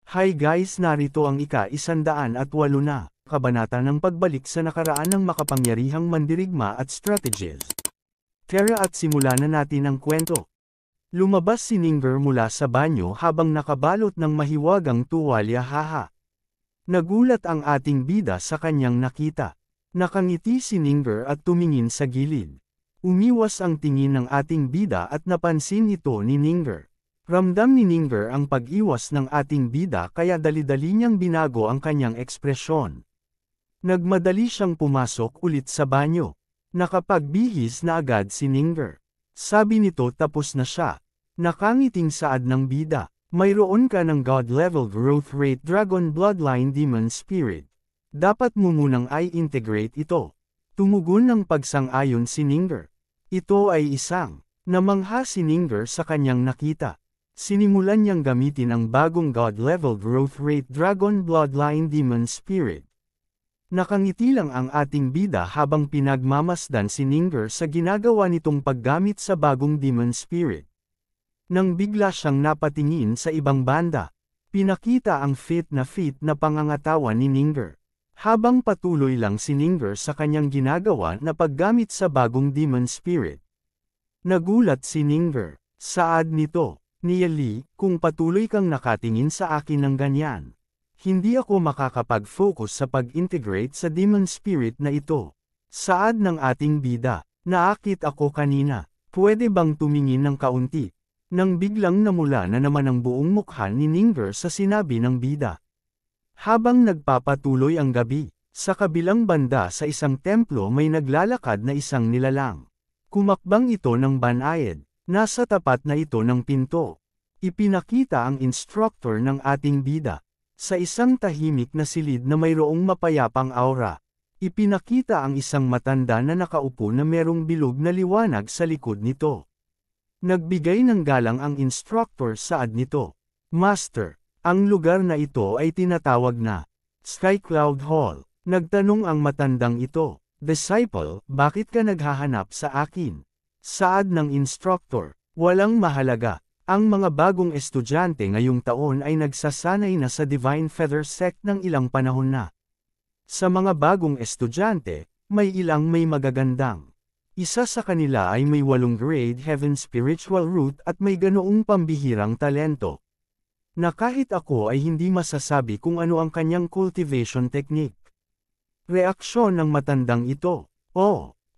Hi guys, narito ang ika-108 na kabanata ng pagbalik sa nakaraan ng makapangyarihang mandirigma at strategies. Tara at simulan na natin ang kwento. Lumabas si Ninger mula sa banyo habang nakabalot ng mahiwagang tuwalya haha. Nagulat ang ating bida sa kanyang nakita. Nakangiti si Ninger at tumingin sa gilid. Umiwas ang tingin ng ating bida at napansin ito ni Ninger. Ramdam ni Ninger ang pag-iwas ng ating bida kaya dali-dali niyang binago ang kanyang ekspresyon. Nagmadali siyang pumasok ulit sa banyo. Nakapagbihis na agad si Ninger. Sabi nito tapos na siya. Nakangiting saad ng bida. Mayroon ka ng God-level growth rate Dragon Bloodline Demon Spirit. Dapat mo munang i-integrate ito. Tumugon ng pagsang-ayon si Ninger. Ito ay isang namangha si Ninger sa kanyang nakita. Sinimulan niyang gamitin ang bagong God-level growth rate Dragon Bloodline Demon Spirit. Nakangiti lang ang ating bida habang pinagmamasdan si Ninger sa ginagawa nitong paggamit sa bagong Demon Spirit. Nang bigla siyang napatingin sa ibang banda, pinakita ang fit na pangangatawan ni Ninger. Habang patuloy lang si Ninger sa kanyang ginagawa na paggamit sa bagong Demon Spirit. Nagulat si Ninger. Saad nito. Niyali, kung patuloy kang nakatingin sa akin ng ganyan, hindi ako makakapag-focus sa pag-integrate sa Demon Spirit na ito. Saad ng ating bida, naakit ako kanina, pwede bang tumingin ng kaunti? Nang biglang namula na naman ang buong mukha ni Ninger sa sinabi ng bida. Habang nagpapatuloy ang gabi, sa kabilang banda sa isang templo may naglalakad na isang nilalang. Kumakbang ito ng banayad. Nasa tapat na ito ng pinto. Ipinakita ang instructor ng ating bida. Sa isang tahimik na silid na mayroong mapayapang aura. Ipinakita ang isang matanda na nakaupo na merong bilog na liwanag sa likod nito. Nagbigay ng galang ang instructor saad nito. Master, ang lugar na ito ay tinatawag na Sky Cloud Hall. Nagtanong ang matandang ito. Disciple, bakit ka naghahanap sa akin? Saad ng instructor, walang mahalaga. Ang mga bagong estudyante ngayong taon ay nagsasanay na sa Divine Feather Sect ng ilang panahon na. Sa mga bagong estudyante, may ilang may magagandang. Isa sa kanila ay may 8 grade Heaven Spiritual Root at may ganoong pambihirang talento. Na kahit ako ay hindi masasabi kung ano ang kanyang cultivation technique. Reaksyon ng matandang ito.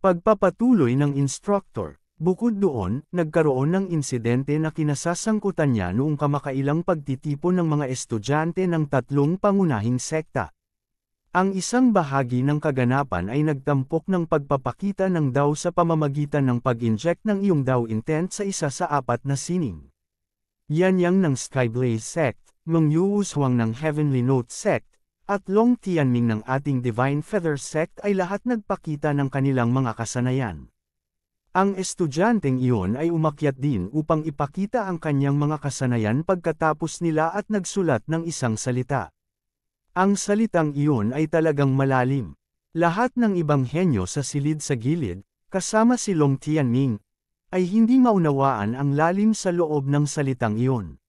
Pagpapatuloy ng instructor. Bukod doon, nagkaroon ng insidente na kinasasangkutan niya noong kamakailang pagtitipon ng mga estudyante ng 3 pangunahing sekta. Ang isang bahagi ng kaganapan ay nagtampok ng pagpapakita ng Dao sa pamamagitan ng pag-inject ng iyong Dao intent sa isa sa 4 na sining. Yanyang ng Skyblaze Sect, Meng Yuwushuang ng Heavenly Note Sect, at Long Tianming ng ating Divine Feather Sect ay lahat nagpakita ng kanilang mga kasanayan. Ang estudyanteng iyon ay umakyat din upang ipakita ang kanyang mga kasanayan pagkatapos nila at nagsulat ng isang salita. Ang salitang iyon ay talagang malalim. Lahat ng ibang henyo sa silid sa gilid, kasama si Long Tianming, ay hindi maunawaan ang lalim sa loob ng salitang iyon.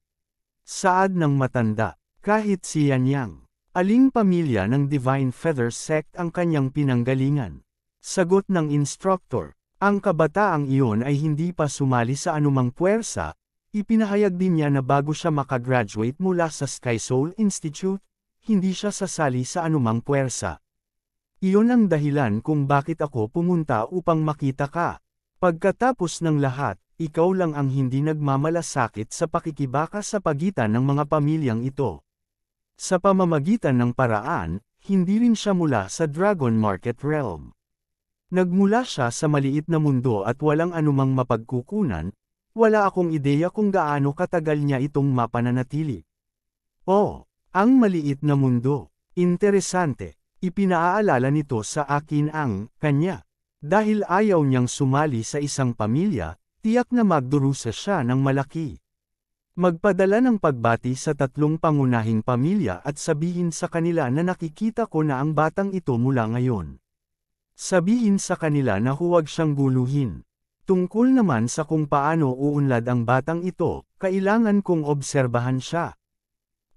Saad ng matanda, kahit si Yanyang, aling pamilya ng Divine Feather Sect ang kanyang pinanggalingan? Sagot ng instructor. Ang kabataang iyon ay hindi pa sumali sa anumang puwersa, ipinahayag din niya na bago siya makagraduate mula sa Sky Soul Institute, hindi siya sasali sa anumang puwersa. Iyon ang dahilan kung bakit ako pumunta upang makita ka. Pagkatapos ng lahat, ikaw lang ang hindi nagmamalasakit sa pakikibaka sa pagitan ng mga pamilyang ito. Sa pamamagitan ng paraan, hindi rin siya mula sa Dragon Market Realm. Nagmula siya sa maliit na mundo at walang anumang mapagkukunan, wala akong ideya kung gaano katagal niya itong mapananatili. Ang maliit na mundo. Interesante. Ipinaalala nito sa akin ang kanya. Dahil ayaw niyang sumali sa isang pamilya, tiyak na magdurusa siya ng malaki. Magpadala ng pagbati sa 3 pangunahing pamilya at sabihin sa kanila na nakikita ko na ang batang ito mula ngayon. Sabihin sa kanila na huwag siyang guluhin. Tungkol naman sa kung paano uunlad ang batang ito, kailangan kong obserbahan siya.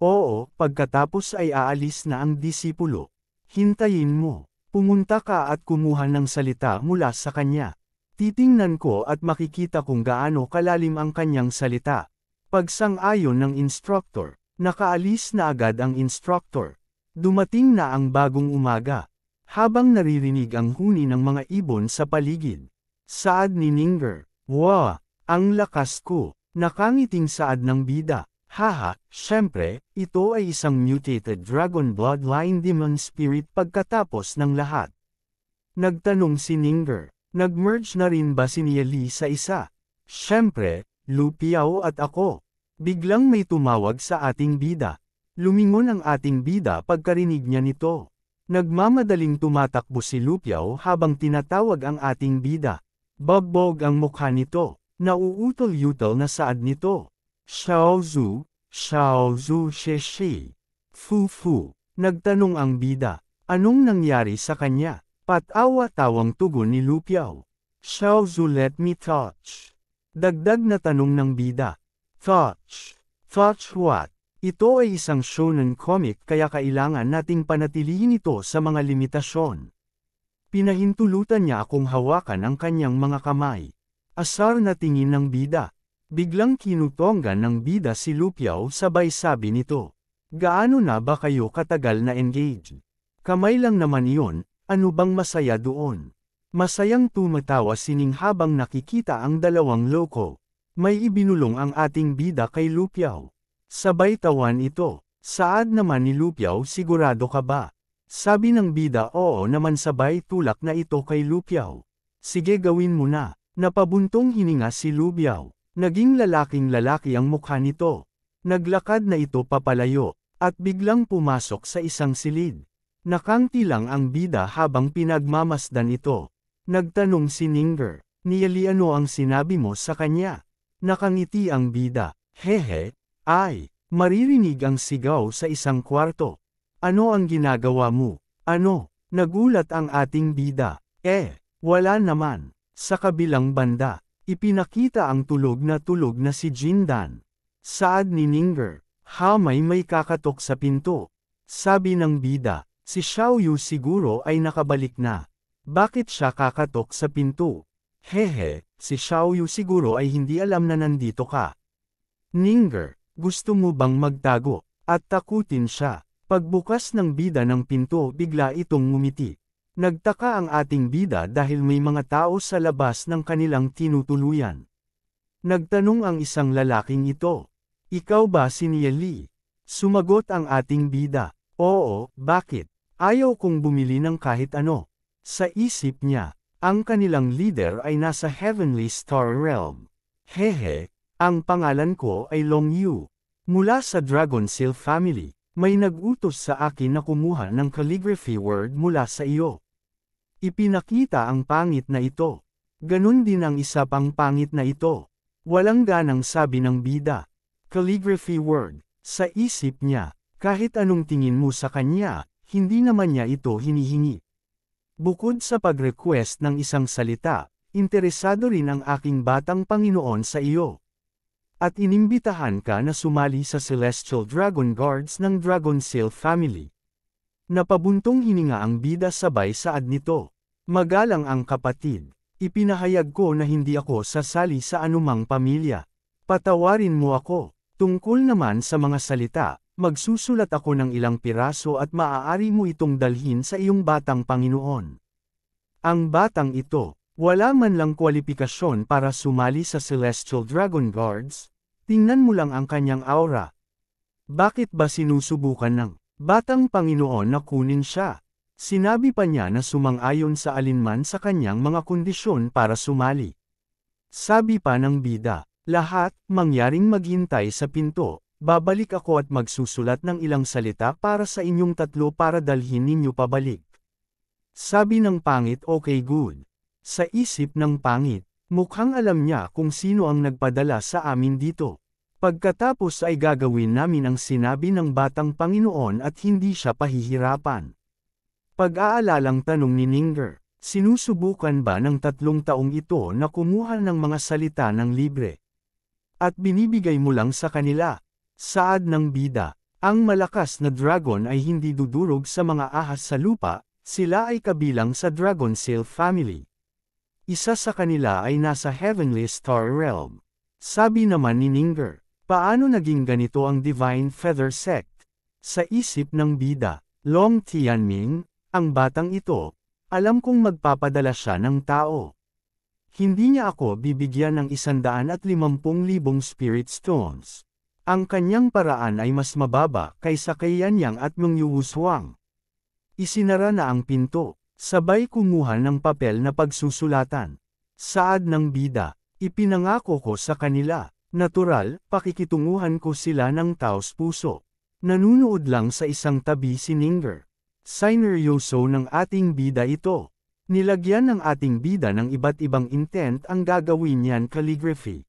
Oo, pagkatapos ay aalis na ang disipulo. Hintayin mo. Pumunta ka at kumuha ng salita mula sa kanya. Titingnan ko at makikita kung gaano kalalim ang kanyang salita. Pagsang-ayon ng instructor, nakaalis na agad ang instructor. Dumating na ang bagong umaga. Habang naririnig ang huni ng mga ibon sa paligid. Saad ni Ninger. Wow! Ang lakas ko! Nakangiting saad ng bida. Haha, syempre, ito ay isang mutated dragon bloodline demon spirit pagkatapos ng lahat. Nagtanong si Ninger. Nag-merge na rin ba si Niali sa isa? Syempre, Lu Piao at ako. Biglang may tumawag sa ating bida. Lumingon ang ating bida pagkarinig niya nito. Nagmamadaling tumatakbo si Lu Piao habang tinatawag ang ating bida. Bagbog ang mukha nito. Nauutol-utol na saad nito. Xiaozu Sheshi. Fu. Nagtanong ang bida. Anong nangyari sa kanya? Patawa-tawang tugon ni Lu Piao. Xiaozu, let me touch. Dagdag na tanong ng bida. Touch? Touch what? Ito ay isang shonen comic kaya kailangan nating panatilihin ito sa mga limitasyon. Pinahintulutan niya akong hawakan ang kanyang mga kamay. Asar na tingin ng bida. Biglang kinutonggan ng bida si Lu Piao sabay sabi nito. Gaano na ba kayo katagal na engaged? Kamay lang naman iyon, ano bang masaya doon? Masayang tumatawa si Ning habang nakikita ang dalawang loko. May ibinulong ang ating bida kay Lu Piao. Sabay tawan ito. Saad naman ni Lu Piao, sigurado ka ba? Sabi ng bida, oo naman, sabay tulak na ito kay Lu Piao. Sige, gawin mo na. Napabuntong hininga si Lu Piao. Naging lalaking lalaki ang mukha nito. Naglakad na ito papalayo, at biglang pumasok sa isang silid. Nakangti lang ang bida habang pinagmamasdan ito. Nagtanong si Ninger, Niali, ano ang sinabi mo sa kanya? Nakangiti ang bida. Hehe, ay, maririnig ang sigaw sa isang kwarto. Ano ang ginagawa mo? Ano? Nagulat ang ating bida. Wala naman. Sa kabilang banda, ipinakita ang tulog na si Jindan. Saad ni Ninger, may kakatok sa pinto. Sabi ng bida, si Xiaoyu siguro ay nakabalik na. Bakit siya kakatok sa pinto? Hehe, si Xiaoyu siguro ay hindi alam na nandito ka. Ninger, gusto mo bang magtago? At takutin siya. Pagbukas ng bida ng pinto, bigla itong ngumiti. Nagtaka ang ating bida dahil may mga tao sa labas ng kanilang tinutuluyan. Nagtanong ang isang lalaking ito. Ikaw ba si Niali? Sumagot ang ating bida. Oo, bakit? Ayaw kong bumili ng kahit ano. Sa isip niya, ang kanilang leader ay nasa Heavenly Star Realm. Hehe, ang pangalan ko ay Long Yu. Mula sa Dragon Seal family, may nag-utos sa akin na kumuha ng calligraphy word mula sa iyo. Ipinakita ang pangit na ito. Ganun din ang isa pang pangit na ito. Walang ganang sabi ng bida. Calligraphy word. Sa isip niya, kahit anong tingin mo sa kanya, hindi naman niya ito hinihingi. Bukod sa pag-request ng isang salita, interesado rin ang aking batang Panginoon sa iyo. At inimbitahan ka na sumali sa Celestial Dragon Guards ng Dragon Seal family. Napabuntong hininga ang bida sabay saad nito. Magalang ang kapatid. Ipinahayag ko na hindi ako sasali sa anumang pamilya. Patawarin mo ako. Tungkol naman sa mga salita, magsusulat ako ng ilang piraso at maaari mo itong dalhin sa iyong batang Panginoon. Ang batang ito, wala man lang kwalipikasyon para sumali sa Celestial Dragon Guards. Tingnan mo lang ang kanyang aura. Bakit ba sinusubukan ng batang Panginoon na kunin siya? Sinabi pa niya na sumang-ayon sa alinman sa kanyang mga kondisyon para sumali. Sabi pa ng bida, lahat, mangyaring maghintay sa pinto, babalik ako at magsusulat ng ilang salita para sa inyong tatlo para dalhin ninyo pabalik. Sabi ng pangit, okay, good. Sa isip ng pangit, mukhang alam niya kung sino ang nagpadala sa amin dito. Pagkatapos ay gagawin namin ang sinabi ng batang Panginoon at hindi siya pahihirapan. Pag-aalalang tanong ni Ninger, sinusubukan ba ng 3 taong ito na kumuha ng mga salita ng libre? At binibigay mo lang sa kanila. Saad ng bida, Ang malakas na dragon ay hindi dudurog sa mga ahas sa lupa, sila ay kabilang sa Dragon Seal family. Isa sa kanila ay nasa Heavenly Star Realm. Sabi naman ni Ninger, paano naging ganito ang Divine Feather Sect? Sa isip ng bida, Long Tianming, ang batang ito, alam kong magpapadala siya ng tao. Hindi niya ako bibigyan ng 150,000 Spirit Stones. Ang kanyang paraan ay mas mababa kaysa kay Yanyang at Meng Yuwushuang. Isinara na ang pinto, sabay kumuha ng papel na pagsusulatan. Saad ng bida, ipinangako ko sa kanila, natural, pakikitunguhan ko sila ng taos puso. Nanunood lang sa isang tabi si Ninger. Sineryoso ng ating bida ito. Nilagyan ng ating bida ng iba't ibang intent ang gagawin niyan calligraphy.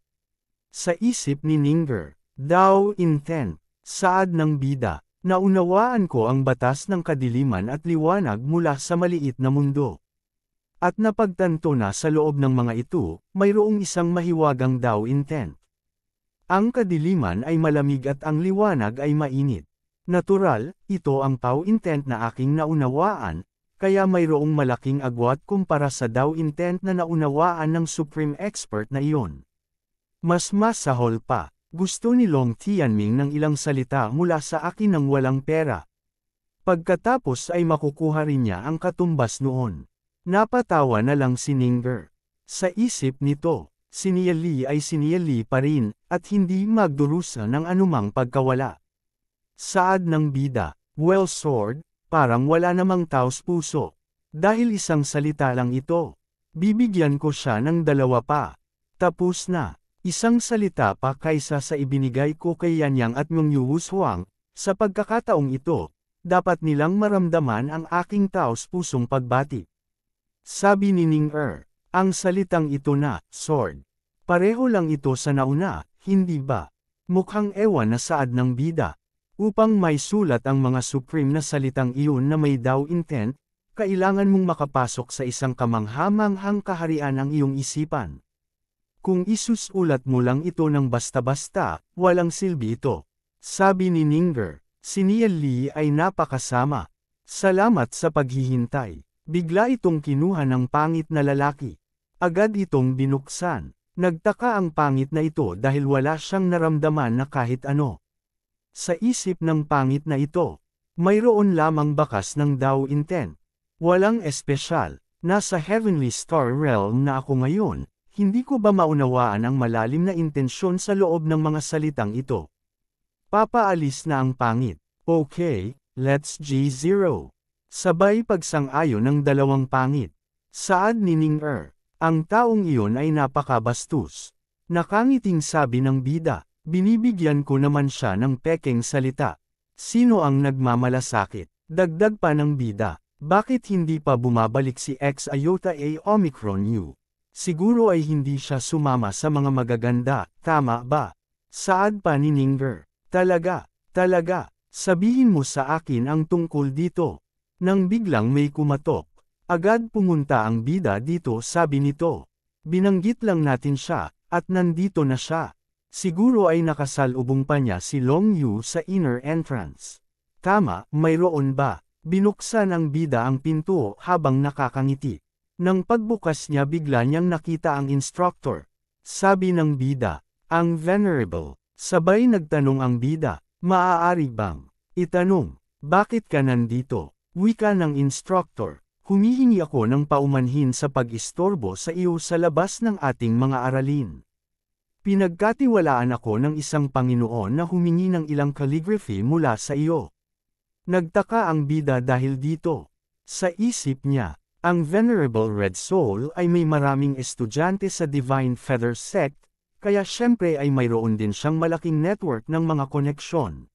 Sa isip ni Ninger, Dao intent, saad ng bida, naunawaan ko ang batas ng kadiliman at liwanag mula sa maliit na mundo. At napagtanto na sa loob ng mga ito, mayroong isang mahiwagang Dao intent. Ang kadiliman ay malamig at ang liwanag ay mainit. Natural, ito ang Tao intent na aking naunawaan, kaya mayroong malaking agwat kumpara sa Dao intent na naunawaan ng Supreme Expert na iyon. Mas masahol pa, gusto ni Long Tianming ng ilang salita mula sa akin ng walang pera. Pagkatapos ay makukuha rin niya ang katumbas noon. Napatawa na lang si Ninger. Sa isip nito, si Nia Li ay si Nia Li pa rin, at hindi magdurusa ng anumang pagkawala. Saad ng bida, well sword, parang wala namang taos puso. Dahil isang salita lang ito. Bibigyan ko siya ng 2 pa. Tapos na. Isang salita pa kaysa sa ibinigay ko kay Yanyang at Meng Yuwushuang. Sa pagkakataong ito, dapat nilang maramdaman ang aking taos pusong pagbati. Sabi ni Ninger, ang salitang ito na, sword. Pareho lang ito sa nauna, hindi ba? Mukhang ewan na saad ng bida. Upang may sulat ang mga supreme na salitang iyon na may Dao intent, kailangan mong makapasok sa isang kamanghamanghang kaharian ng iyong isipan. Kung isusulat mo lang ito ng basta-basta, walang silbi ito. Sabi ni Ninger, si Nia Li ay napakasama. Salamat sa paghihintay. Bigla itong kinuha ng pangit na lalaki. Agad itong binuksan. Nagtaka ang pangit na ito dahil wala siyang naramdaman na kahit ano. Sa isip ng pangit na ito, mayroon lamang bakas ng Dao intent. Walang espesyal. Nasa Heavenly Star Realm na ako ngayon. Hindi ko ba maunawaan ang malalim na intensyon sa loob ng mga salitang ito? Papaalis na ang pangit. Okay, let's G0. Sabay pagsang-ayon ng 2 pangit. Saad ni Ninger, ang taong iyon ay napakabastos. Nakangiting sabi ng bida, binibigyan ko naman siya ng pekeng salita. Sino ang nagmamalasakit? Dagdag pa ng bida, bakit hindi pa bumabalik si X Iota A Omicron U? Siguro ay hindi siya sumama sa mga magaganda, tama ba? Saad pa ni Ninger, talaga, sabihin mo sa akin ang tungkol dito. Nang biglang may kumatok, agad pumunta ang bida dito sabi nito. Binanggit lang natin siya, at nandito na siya. Siguro ay nakasalubong pa niya si Long Yu sa inner entrance. Tama, mayroon ba? Binuksan ang bida ang pinto habang nakakangiti. Nang pagbukas niya bigla niyang nakita ang instructor. Sabi ng bida, ang venerable. Sabay nagtanong ang bida, maaari bang? Itanong, bakit ka nandito? Wika ng instructor, humihingi ako ng paumanhin sa pag-istorbo sa iyo sa labas ng ating mga aralin. Pinagkatiwalaan ako ng isang Panginoon na humingi ng ilang calligraphy mula sa iyo. Nagtaka ang bida dahil dito. Sa isip niya, ang Venerable Red Soul ay may maraming estudyante sa Divine Feather Sect, kaya syempre ay mayroon din siyang malaking network ng mga koneksyon.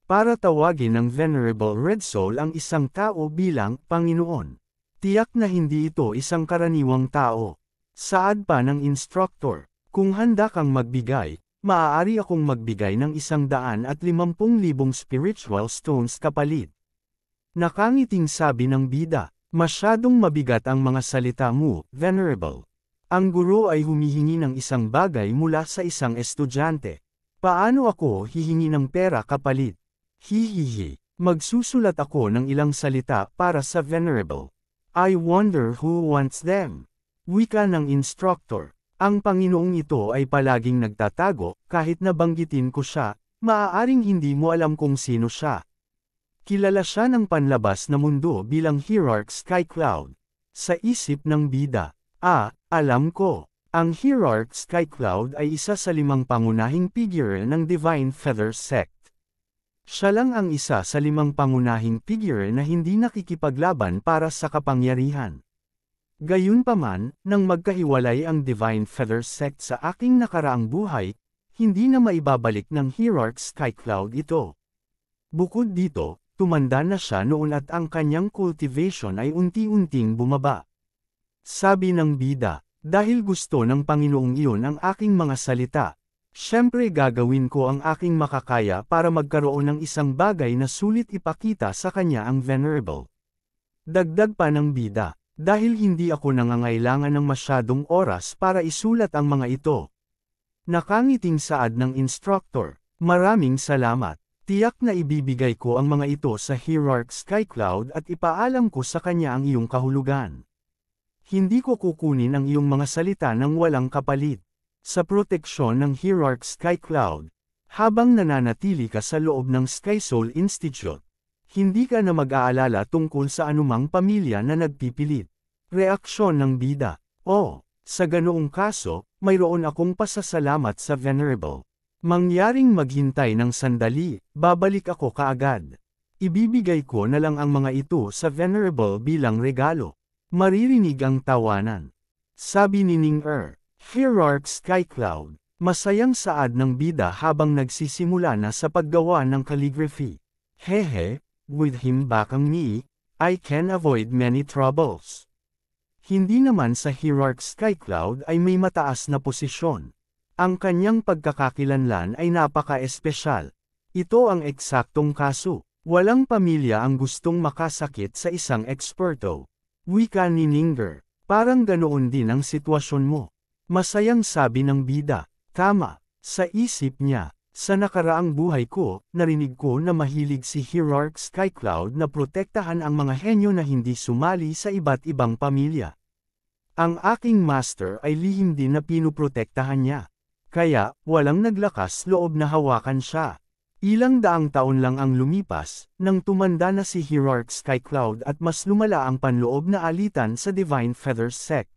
Para tawagin ng Venerable Red Soul ang isang tao bilang Panginoon. Tiyak na hindi ito isang karaniwang tao. Saad pa ng instructor, kung handa kang magbigay, maaari akong magbigay ng 150,000 spiritual stones kapalit. Nakangiting sabi ng bida, masyadong mabigat ang mga salita mo, Venerable. Ang guro ay humihingi ng isang bagay mula sa isang estudyante. Paano ako hihingi ng pera kapalit? Hihihi. Magsusulat ako ng ilang salita para sa Venerable. I wonder who wants them. Wika ng instructor. Ang Panginoong ito ay palaging nagtatago, kahit nabanggitin ko siya, maaaring hindi mo alam kung sino siya. Kilala siya ng panlabas na mundo bilang Hierarch Skycloud. Sa isip ng bida, alam ko. Ang Hierarch Skycloud ay isa sa 5 pangunahing figure ng Divine Feather Sect. Siya lang ang isa sa 5 pangunahing figure na hindi nakikipaglaban para sa kapangyarihan. Gayunpaman, nang magkahiwalay ang Divine Feather Sect sa aking nakaraang buhay, hindi na maibabalik ng Hierarch Skycloud ito. Bukod dito, tumanda na siya noon at ang kanyang cultivation ay unti-unting bumaba. Sabi ng bida, dahil gusto ng Panginoong iyon ang aking mga salita, siyempre gagawin ko ang aking makakaya para magkaroon ng isang bagay na sulit ipakita sa kanya ang Venerable. Dagdag pa ng bida, dahil hindi ako nangangailangan ng masyadong oras para isulat ang mga ito. Nakangiting saad ng instructor, maraming salamat. Tiyak na ibibigay ko ang mga ito sa Hierarch Skycloud at ipaalam ko sa kanya ang iyong kahulugan. Hindi ko kukunin ang iyong mga salita ng walang kapalit. Sa proteksyon ng Hierarch Skycloud, habang nananatili ka sa loob ng Sky Soul Institute, hindi ka na mag-aalala tungkol sa anumang pamilya na nagpipilit. Reaksyon ng bida, sa ganoong kaso, mayroon akong pasasalamat sa Venerable. Mangyaring maghintay ng sandali, babalik ako kaagad. Ibibigay ko na lang ang mga ito sa Venerable bilang regalo. Maririnig ang tawanan. Sabi ni Ning-er, Hierarch Skycloud, masayang saad ng bida habang nagsisimula na sa paggawa ng calligraphy. Hehe, with him back ang me, I can avoid many troubles. Hindi naman sa Hierarch Skycloud ay may mataas na posisyon. Ang kanyang pagkakakilanlan ay napaka-espesyal. Ito ang eksaktong kaso. Walang pamilya ang gustong makasakit sa isang eksperto. Wika ni Ninger, parang ganoon din ang sitwasyon mo. Masayang sabi ng bida, tama, sa isip niya, sa nakaraang buhay ko, narinig ko na mahilig si Hierarch Skycloud na protektahan ang mga henyo na hindi sumali sa iba't ibang pamilya. Ang aking master ay lihim din na pinuprotektahan niya. Kaya, walang naglakas loob na hawakan siya. Ilang daang taon lang ang lumipas, nang tumanda na si Hierarch Skycloud at mas lumala ang panloob na alitan sa Divine Feather Sect.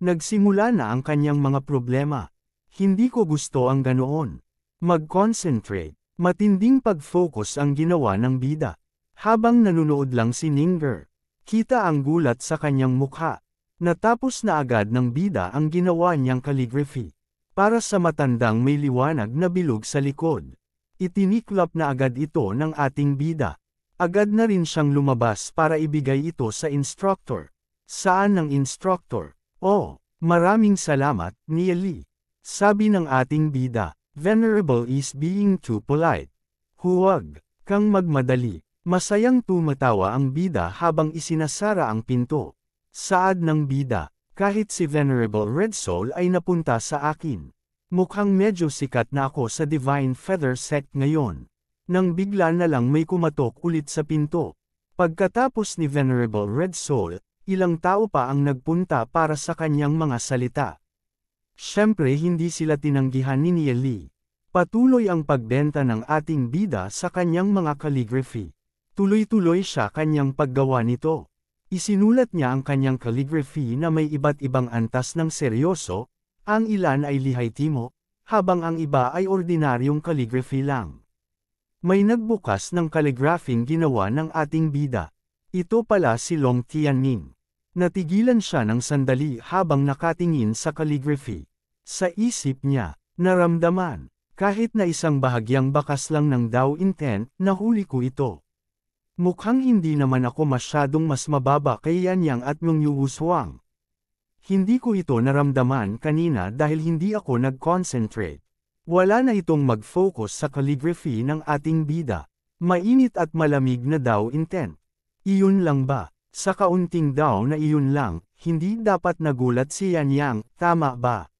Nagsimula na ang kanyang mga problema. Hindi ko gusto ang ganoon. Mag-concentrate. Matinding pag-focus ang ginawa ng bida. Habang nanunood lang si Ninger, kita ang gulat sa kanyang mukha. Natapos na agad ng bida ang ginawa niyang calligraphy. Para sa matandang may liwanag na bilog sa likod. Itiniklop na agad ito ng ating bida. Agad na rin siyang lumabas para ibigay ito sa instructor. Saan ng instructor? Maraming salamat, Nia Lee. Sabi ng ating bida, Venerable is being too polite. Huwag kang magmadali. Masayang tumatawa ang bida habang isinasara ang pinto. Saad ng bida, kahit si Venerable Red Soul ay napunta sa akin. Mukhang medyo sikat na ako sa Divine Feather Sect ngayon. Nang bigla na lang may kumatok ulit sa pinto. Pagkatapos ni Venerable Red Soul, ilang tao pa ang nagpunta para sa kanyang mga salita. Siyempre hindi sila tinanggihan ni Nia Lee. Patuloy ang pagbenta ng ating bida sa kanyang mga calligraphy. Tuloy-tuloy siya kanyang paggawa nito. Isinulat niya ang kanyang calligraphy na may iba't ibang antas ng seryoso, ang ilan ay lihaytimo, habang ang iba ay ordinaryong calligraphy lang. May nagbukas ng calligraphing ginawa ng ating bida. Ito pala si Long Tianming. Natigilan siya ng sandali habang nakatingin sa calligraphy. Sa isip niya, naramdaman, kahit na isang bahagyang bakas lang ng Dao Intent, nahuli ko ito. Mukhang hindi naman ako masyadong mas mababa kay Yan Yang at Meng Yu Wushuang. Hindi ko ito naramdaman kanina dahil hindi ako nag-concentrate. Wala na itong mag-focus sa calligraphy ng ating bida. Mainit at malamig na Dao Intent. Iyon lang ba? Sa kaunting Dao na iyon lang, hindi dapat nagulat si Yan Yang, tama ba?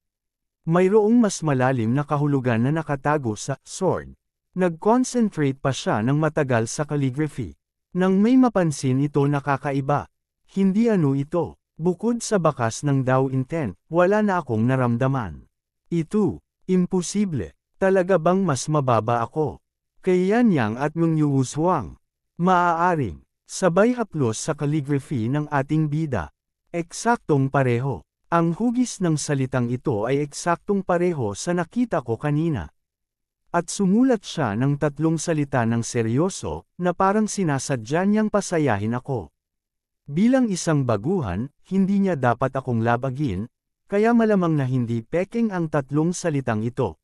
Mayroong mas malalim na kahulugan na nakatago sa sword. Nag-concentrate pa siya ng matagal sa calligraphy. Nang may mapansin ito na kakaiba. Hindi ano ito, bukod sa bakas ng Dao intent, wala na akong naramdaman. Ito, imposible, talaga bang mas mababa ako? Kay Yan Yang at Meng Yu Wushuang. Maaaring, sabay haplos sa calligraphy ng ating bida. Eksaktong pareho. Ang hugis ng salitang ito ay eksaktong pareho sa nakita ko kanina. At sumulat siya ng 3 salita ng seryoso, na parang sinasadya niyang pasayahin ako. Bilang isang baguhan, hindi niya dapat akong labagin, kaya malamang na hindi peking ang 3 salitang ito.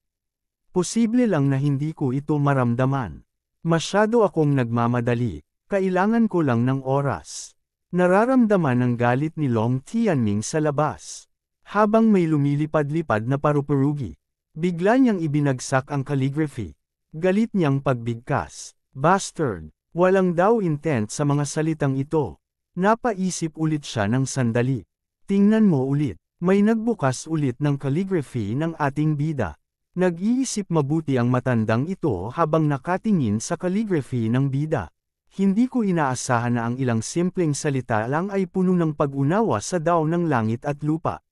Posible lang na hindi ko ito maramdaman. Masyado akong nagmamadali, kailangan ko lang ng oras. Nararamdaman ang galit ni Long Tianming sa labas. Habang may lumilipad-lipad na parupurugi. Bigla niyang ibinagsak ang calligraphy. Galit niyang pagbigkas. Bastard! Walang Dao intent sa mga salitang ito. Napaisip ulit siya ng sandali. Tingnan mo ulit. May nagbukas ulit ng calligraphy ng ating bida. Nag-iisip mabuti ang matandang ito habang nakatingin sa calligraphy ng bida. Hindi ko inaasahan na ang ilang simpleng salita lang ay puno ng pag-unawa sa Dao ng langit at lupa.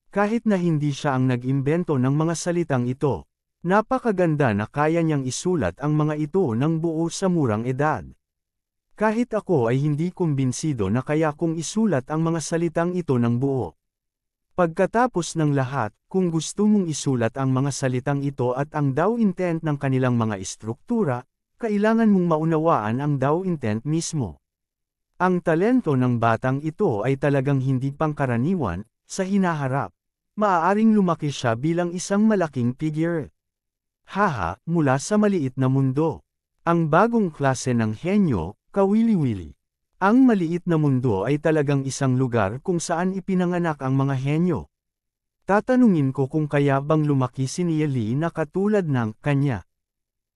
Kahit na hindi siya ang nag-imbento ng mga salitang ito, napakaganda na kaya niyang isulat ang mga ito ng buo sa murang edad. Kahit ako ay hindi kumbinsido na kaya kong isulat ang mga salitang ito ng buo. Pagkatapos ng lahat, kung gusto mong isulat ang mga salitang ito at ang Dao intent ng kanilang mga istruktura, kailangan mong maunawaan ang Dao intent mismo. Ang talento ng batang ito ay talagang hindi pangkaraniwan, sa hinaharap. Maaaring lumaki siya bilang isang malaking figure. Haha, mula sa maliit na mundo. Ang bagong klase ng henyo, kawili-wili. Ang maliit na mundo ay talagang isang lugar kung saan ipinanganak ang mga henyo. Tatanungin ko kung kaya bang lumaki si Nia Li na katulad ng kanya.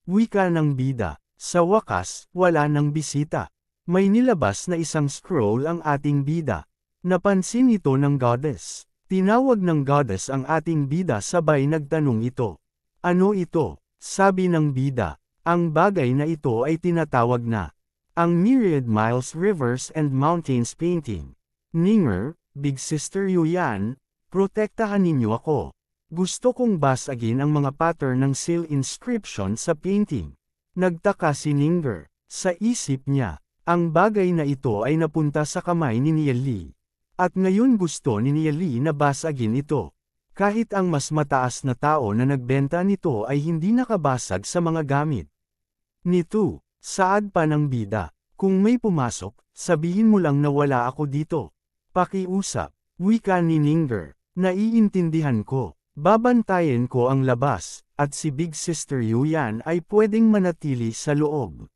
Wika ng bida. Sa wakas, wala ng bisita. May nilabas na isang scroll ang ating bida. Napansin ito ng goddess. Tinawag ng goddess ang ating bida sabay nagtanong ito. Ano ito? Sabi ng bida. Ang bagay na ito ay tinatawag na ang Myriad Miles Rivers and Mountains Painting. Ninger, Big Sister Yuyan, protektahan ninyo ako. Gusto kong basagin ang mga pattern ng seal inscription sa painting. Nagtaka si Ninger. Sa isip niya, ang bagay na ito ay napunta sa kamay ni Nia Li. At ngayon gusto ni Nia Li na basagin ito. Kahit ang mas mataas na tao na nagbenta nito ay hindi nakabasag sa mga gamit nito. Saad pa ng bida. Kung may pumasok, sabihin mo lang na wala ako dito. Pakiusap. Wika ni Ninger. Naiintindihan ko. Babantayan ko ang labas, at si Big Sister Yuyan ay pwedeng manatili sa loob.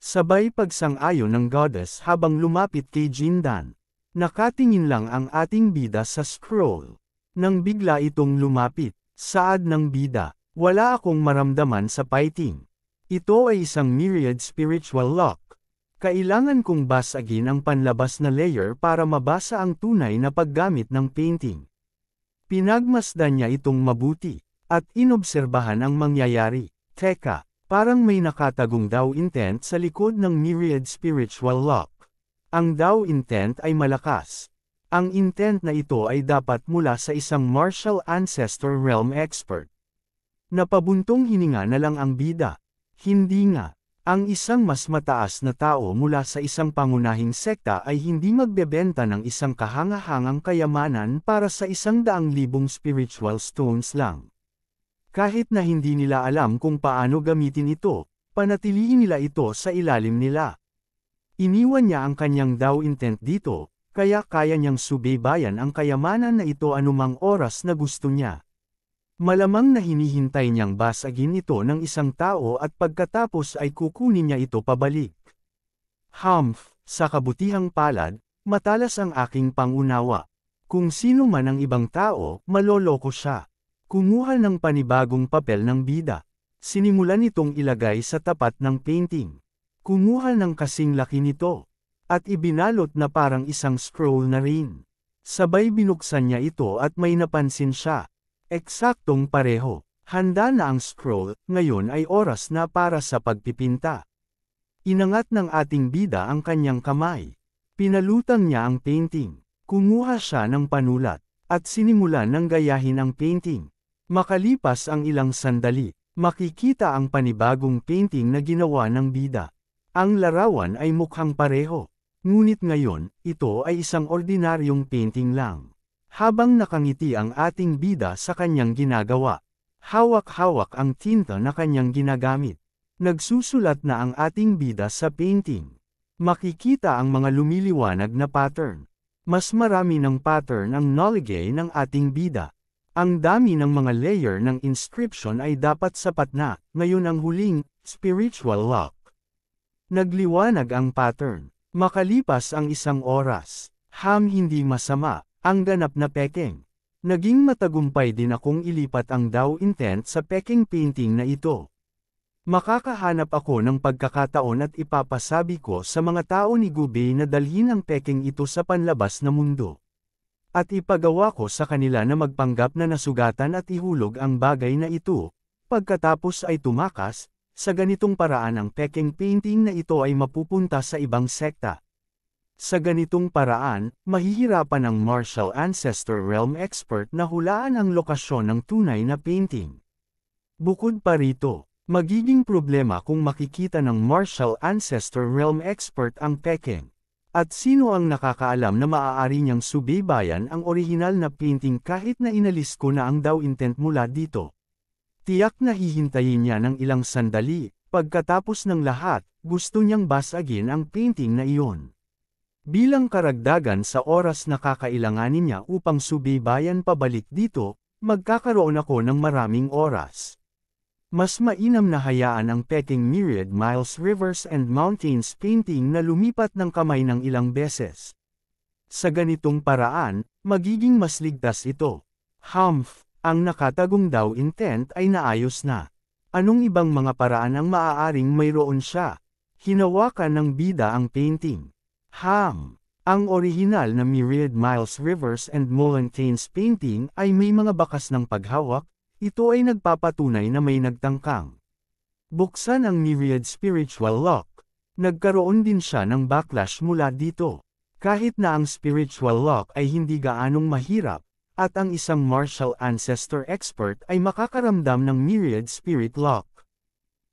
Sabay pagsang-ayon ng goddess habang lumapit kay Jindan. Nakatingin lang ang ating bida sa scroll. Nang bigla itong lumapit, saad ng bida, wala akong maramdaman sa fighting. Ito ay isang myriad spiritual lock. Kailangan kong basagin ang panlabas na layer para mabasa ang tunay na paggamit ng painting. Pinagmasdan niya itong mabuti, at inobserbahan ang mangyayari. Teka, parang may nakatagong Dao intent sa likod ng myriad spiritual lock. Ang Dao intent ay malakas. Ang intent na ito ay dapat mula sa isang martial ancestor realm expert. Napabuntong hininga na lang ang bida. Hindi nga. Ang isang mas mataas na tao mula sa isang pangunahing sekta ay hindi magbebenta ng isang kahangahangang kayamanan para sa 100,000 spiritual stones lang. Kahit na hindi nila alam kung paano gamitin ito, panatilihin nila ito sa ilalim nila. Iniwan niya ang kanyang Dao intent dito, kaya kaya niyang subaybayan ang kayamanan na ito anumang oras na gusto niya. Malamang na hinihintay niyang basagin ito ng isang tao at pagkatapos ay kukunin niya ito pabalik. Sa kabutihang palad, matalas ang aking pangunawa. Kung sino man ang ibang tao, maloloko siya. Kumuha ng panibagong papel ng bida. Sinimulan itong ilagay sa tapat ng painting. Kumuha ng kasing laki nito. At ibinalot na parang isang scroll na rin. Sabay binuksan niya ito at may napansin siya. Eksaktong pareho. Handa na ang scroll, ngayon ay oras na para sa pagpipinta. Inangat ng ating bida ang kanyang kamay. Pinalutang niya ang painting. Kumuha siya ng panulat, at sinimulan ng gayahin ang painting. Makalipas ang ilang sandali, makikita ang panibagong painting na ginawa ng bida. Ang larawan ay mukhang pareho. Ngunit ngayon, ito ay isang ordinaryong painting lang. Habang nakangiti ang ating bida sa kanyang ginagawa, hawak-hawak ang tinta na kanyang ginagamit. Nagsusulat na ang ating bida sa painting. Makikita ang mga lumiliwanag na pattern. Mas marami ng pattern ang nalagay ng ating bida. Ang dami ng mga layer ng inscription ay dapat sapat na, ngayon ang huling, spiritual lock. Nagliwanag ang pattern. Makalipas ang isang oras, hindi masama, ang ganap na peking. Naging matagumpay din akong ilipat ang Dao intent sa peking painting na ito. Makakahanap ako ng pagkakataon at ipapasabi ko sa mga tao ni Gubei na dalhin ang peking ito sa panlabas na mundo. At ipagawa ko sa kanila na magpanggap na nasugatan at ihulog ang bagay na ito, pagkatapos ay tumakas, sa ganitong paraan ang peking painting na ito ay mapupunta sa ibang sekta. Sa ganitong paraan, mahihirapan ang martial ancestor realm expert na hulaan ang lokasyon ng tunay na painting. Bukod pa rito, magiging problema kung makikita ng martial ancestor realm expert ang peking. At sino ang nakakaalam na maaari niyang subaybayan ang orihinal na painting kahit na inalis ko na ang Dao intent mula dito. Tiyak na hihintayin niya ng ilang sandali, pagkatapos ng lahat, gusto niyang basagin ang painting na iyon. Bilang karagdagan sa oras na kakailanganin niya upang subaybayan pabalik dito, magkakaroon ako ng maraming oras. Mas mainam na hayaan ang peking myriad miles rivers and mountains painting na lumipat ng kamay ng ilang beses. Sa ganitong paraan, magiging mas ligtas ito. Ang nakatagong Dao intent ay naayos na. Anong ibang mga paraan ang maaaring mayroon siya? Hinawakan ng bida ang painting. Ang orihinal na myriad miles rivers and mountains painting ay may mga bakas ng paghawak. Ito ay nagpapatunay na may nagtangkang. Buksan ang myriad spiritual lock. Nagkaroon din siya ng backlash mula dito. Kahit na ang spiritual lock ay hindi gaanong mahirap, at ang isang martial ancestor expert ay makakaramdam ng myriad spirit lock.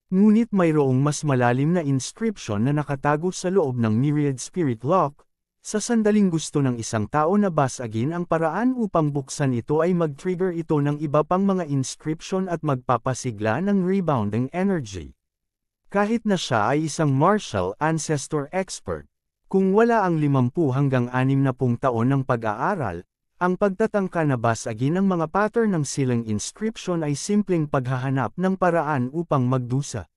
Ngunit mayroong mas malalim na inscription na nakatago sa loob ng myriad spirit lock. Sa sandaling gusto ng isang tao na basagin ang paraan upang buksan ito ay mag-trigger ito ng iba pang mga inscription at magpapasigla ng rebounding energy. Kahit na siya ay isang martial ancestor expert, kung wala ang 50 hanggang 60 taon ng pag-aaral, ang pagtatangka na basagin ang mga pattern ng silang inscription ay simpleng paghahanap ng paraan upang magdusa.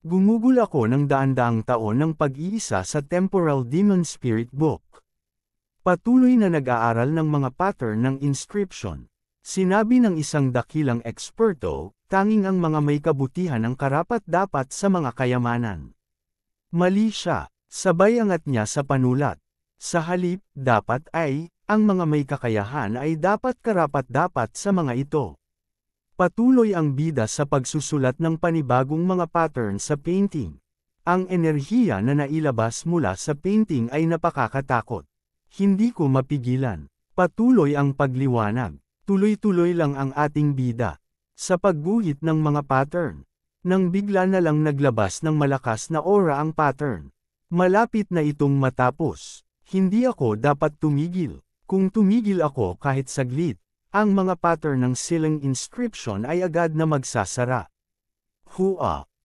Gumugol ako ng daan-daang taon ng pag-iisa sa Temporal Demon Spirit Book. Patuloy na nag-aaral ng mga pattern ng inscription. Sinabi ng isang dakilang eksperto, tanging ang mga may kabutihan ang karapat-dapat sa mga kayamanan. Mali siya, sabay angat niya sa panulat. Sa halip, dapat ay, ang mga may kakayahan ay dapat karapat-dapat sa mga ito. Patuloy ang bida sa pagsusulat ng panibagong mga pattern sa painting. Ang enerhiya na nailabas mula sa painting ay napakakatakot. Hindi ko mapigilan. Patuloy ang pagliwanag. Tuloy-tuloy lang ang ating bida. Sa pagguhit ng mga pattern. Nang bigla na lang naglabas ng malakas na aura ang pattern. Malapit na itong matapos. Hindi ako dapat tumigil. Kung tumigil ako kahit saglit, ang mga pattern ng silang inscription ay agad na magsasara.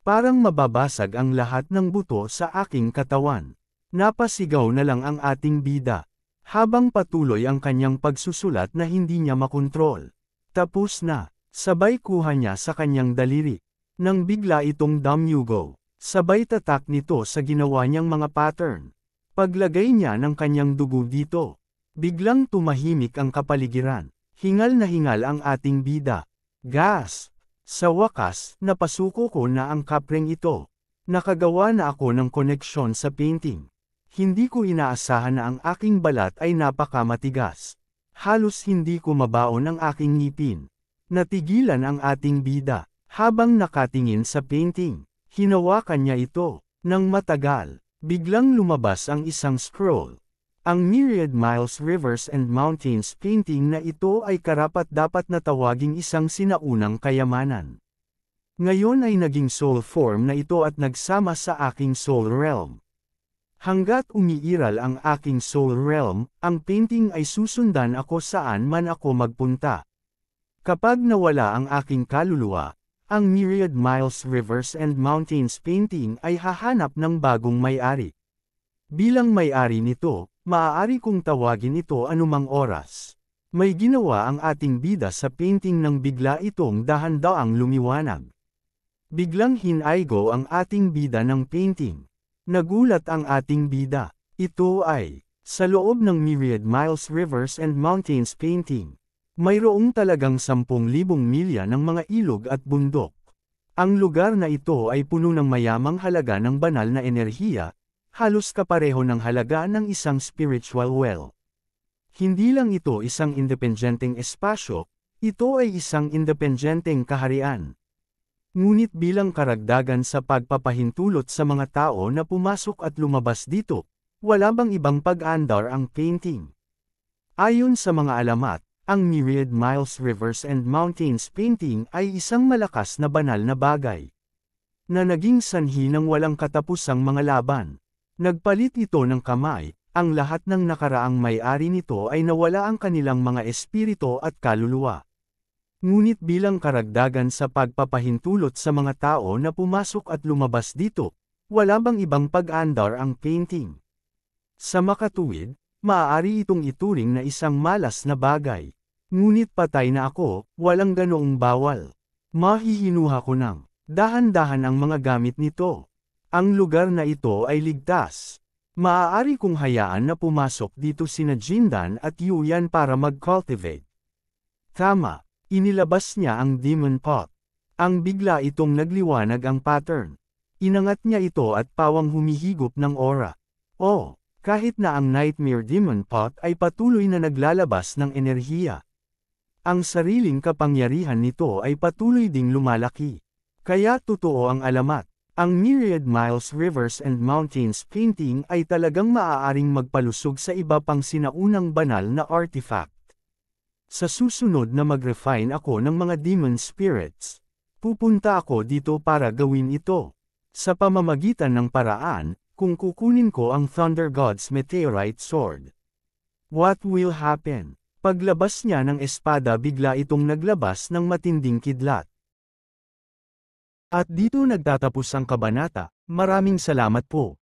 Parang mababasag ang lahat ng buto sa aking katawan. Napasigaw na lang ang ating bida. Habang patuloy ang kanyang pagsusulat na hindi niya makontrol. Tapos na, sabay kuha niya sa kanyang daliri. Nang bigla itong damyugo, sabay tatak nito sa ginawa niyang mga pattern. Paglagay niya ng kanyang dugo dito, biglang tumahimik ang kapaligiran. Hingal na hingal ang ating bida. Gas! Sa wakas, napasuko ko na ang kapreng ito. Nakagawa na ako ng koneksyon sa painting. Hindi ko inaasahan na ang aking balat ay napakamatigas. Halos hindi ko mabaon ang aking ngipin. Natigilan ang ating bida. Habang nakatingin sa painting, hinawakan niya ito. Nang matagal, biglang lumabas ang isang scroll. Ang Myriad Miles Rivers and Mountains painting na ito ay karapat-dapat na tawaging isang sinaunang kayamanan. Ngayon ay naging soul form na ito at nagsama sa aking soul realm. Hanggat umiiral ang aking soul realm, ang painting ay susundan ako saan man ako magpunta. Kapag nawala ang aking kaluluwa, ang Myriad Miles Rivers and Mountains painting ay hahanap ng bagong may-ari. Bilang may-ari nito, maaari kong tawagin ito anumang oras. May ginawa ang ating bida sa painting nang bigla itong dahan-daang lumiwanag. Biglang hinaygo ang ating bida ng painting. Nagulat ang ating bida. Ito ay, sa loob ng Myriad Miles Rivers and Mountains painting. Mayroong talagang 10,000 milya ng mga ilog at bundok. Ang lugar na ito ay puno ng mayamang halaga ng banal na enerhiya, halos kapareho ng halaga ng isang spiritual well. Hindi lang ito isang independenteng espasyo, ito ay isang independenteng kaharian. Ngunit bilang karagdagan sa pagpapahintulot sa mga tao na pumasok at lumabas dito, wala bang ibang pag-andar ang painting? Ayon sa mga alamat, ang Myriad Miles Rivers and Mountains painting ay isang malakas na banal na bagay, na naging sanhi ng walang katapusang mga laban. Nagpalit ito ng kamay, ang lahat ng nakaraang may-ari nito ay nawala ang kanilang mga espiritu at kaluluwa. Ngunit bilang karagdagan sa pagpapahintulot sa mga tao na pumasok at lumabas dito, wala bang ibang pag-andar ang painting? Sa makatuwid, maaari itong ituring na isang malas na bagay. Ngunit patay na ako, walang ganoong bawal. Mahihinuha ko ng dahan-dahan ang mga gamit nito. Ang lugar na ito ay ligtas. Maaari kong hayaan na pumasok dito sina Jindan at Yuyan para mag-cultivate. Tama. Inilabas niya ang demon pot. Ang bigla itong nagliwanag ang pattern. Inangat niya ito at pawang humihigop ng aura. Oh, kahit na ang nightmare demon pot ay patuloy na naglalabas ng enerhiya. Ang sariling kapangyarihan nito ay patuloy ding lumalaki. Kaya totoo ang alamat. Ang Myriad Miles Rivers and Mountains painting ay talagang maaaring magpalusog sa iba pang sinaunang banal na artifact. Sa susunod na mag-refine ako ng mga demon spirits, pupunta ako dito para gawin ito. Sa pamamagitan ng paraan, kung kukunin ko ang Thunder God's Meteorite Sword. What will happen? Paglabas niya ng espada bigla itong naglabas ng matinding kidlat. At dito nagtatapos ang kabanata. Maraming salamat po.